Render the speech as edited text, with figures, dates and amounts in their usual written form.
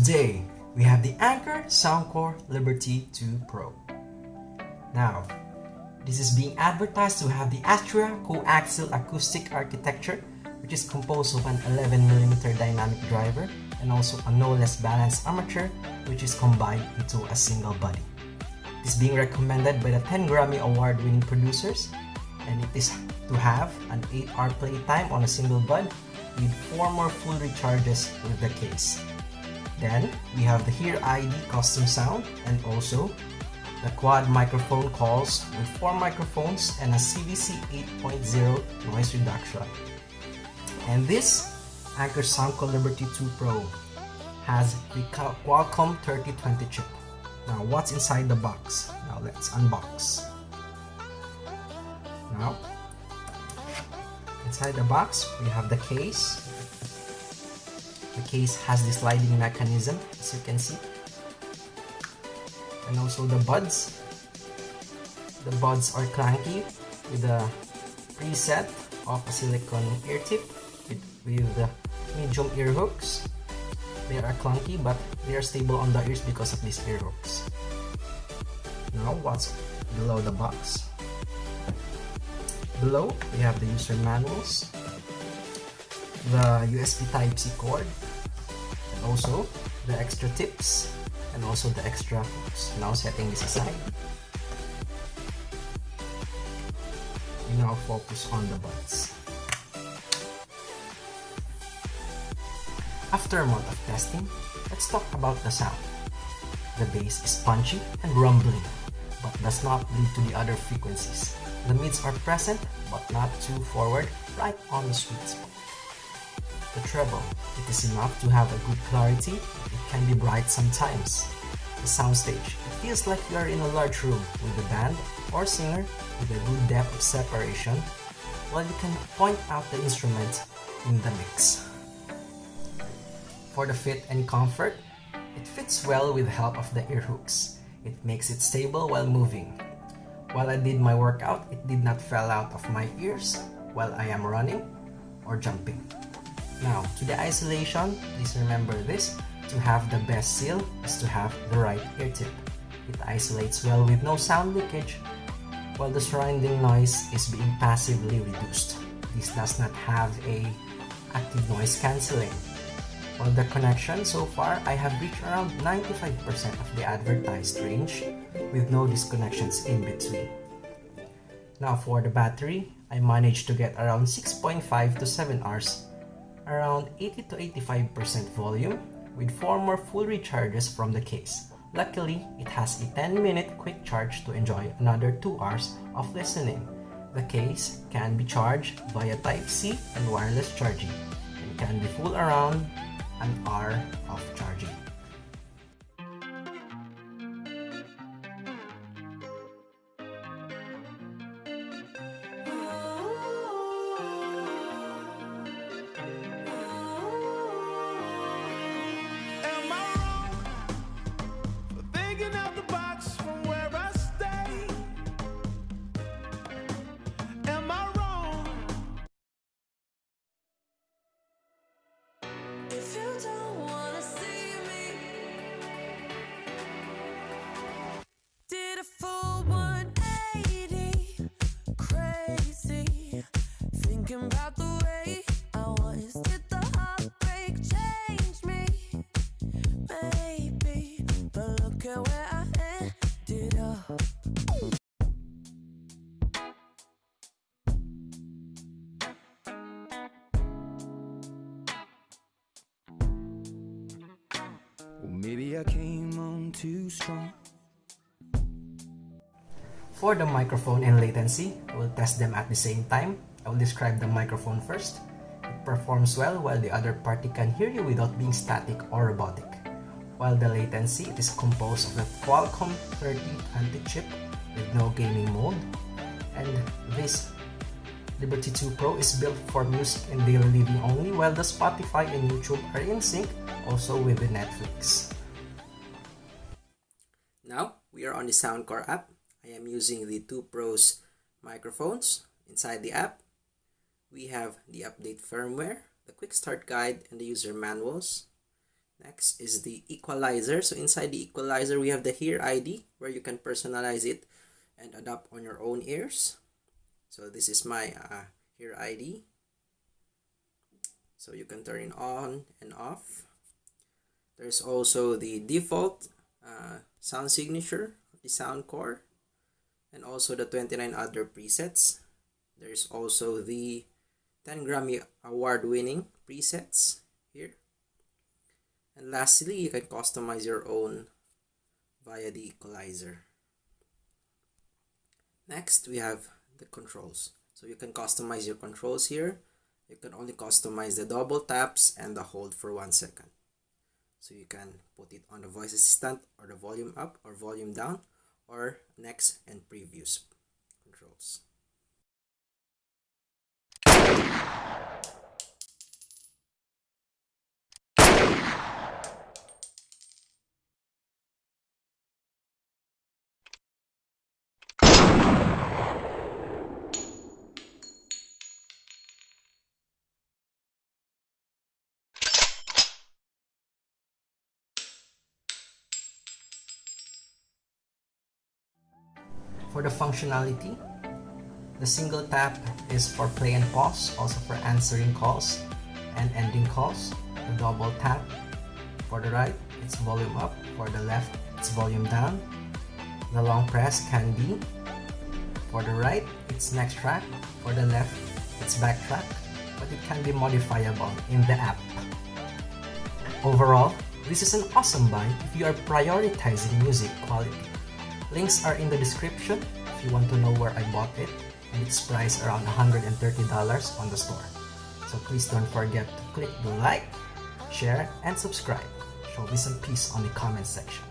today we have the Anker Soundcore Liberty 2 Pro. Now, this is being advertised to have the Astria coaxial acoustic architecture, which is composed of an 11mm dynamic driver and also a no less balanced armature, which is combined into a single body. It is being recommended by the 10 Grammy award-winning producers, and it is to have an 8-hour playtime on a single bud with 4 more full recharges with the case. Then we have the Hear ID custom sound and also the quad microphone calls with 4 microphones and a CVC 8.0 noise reduction. And this Anker Soundcore Liberty 2 Pro has the Qualcomm 3020 chip. Now what's inside the box? Now let's unbox. Now inside the box we have the case. The case has the sliding mechanism, as you can see, and also the buds. The buds are clanky with a preset of a silicone ear tip with the medium ear hooks. They are clunky, but they are stable on the ears because of these ear hooks. Now what's below the box? Below we have the user manuals, the USB Type-C cord, and also the extra tips, and also the extra hooks. Now setting this aside, we now focus on the buds. After a month of testing, let's talk about the sound. The bass is punchy and rumbling, but does not lead to the other frequencies. The mids are present, but not too forward, right on the sweet spot. The treble, it is enough to have a good clarity, but it can be bright sometimes. The soundstage, it feels like you are in a large room with a band or singer with a good depth of separation, while you can point out the instrument in the mix. For the fit and comfort, it fits well with the help of the ear hooks. It makes it stable while moving. While I did my workout, it did not fall out of my ears while I am running or jumping. Now, to the isolation, please remember this: to have the best seal is to have the right ear tip. It isolates well with no sound leakage, while the surrounding noise is being passively reduced. This does not have a active noise cancelling. While the connection, so far, I have reached around 95% of the advertised range with no disconnections in between. Now for the battery, I managed to get around 6.5 to 7 hours, around 80 to 85% volume, with 4 more full recharges from the case. Luckily, it has a 10-minute quick charge to enjoy another 2 hours of listening. The case can be charged via Type-C and wireless charging, and can be full around an hour of charging. About the way I was, did the heartbreak change me? Maybe, but look at where I ended up. Well, maybe I came on too strong. For the microphone and latency, I will test them at the same time. I will describe the microphone first. It performs well while the other party can hear you without being static or robotic. While the latency, it is composed of the Qualcomm 3020 chip with no gaming mode. And this Liberty 2 Pro is built for music and daily living only, while the Spotify and YouTube are in sync, also with the Netflix. Now, we are on the Soundcore app. I am using the 2 Pro's microphones. Inside the app, we have the update firmware, the quick start guide, and the user manuals. Next is the equalizer. So inside the equalizer, we have the Hear ID where you can personalize it and adapt on your own ears. So this is my Hear ID. So you can turn it on and off. There's also the default sound signature of the Soundcore, and also the 29 other presets. There's also the 10 Grammy award winning presets here. And lastly, you can customize your own via the equalizer. Next, we have the controls. So you can customize your controls here. You can only customize the double taps and the hold for 1 second. So you can put it on the voice assistant or the volume up or volume down or next and previous controls. For the functionality, the single tap is for play and pause, also for answering calls and ending calls. The double tap for the right, it's volume up. For the left, it's volume down. The long press can be for the right, it's next track. For the left, it's back track, but it can be modifiable in the app. Overall, this is an awesome buy if you are prioritizing music quality. Links are in the description if you want to know where I bought it, and it's priced around $130 on the store. So please don't forget to click the like, share, and subscribe. Show me some peace on the comment section.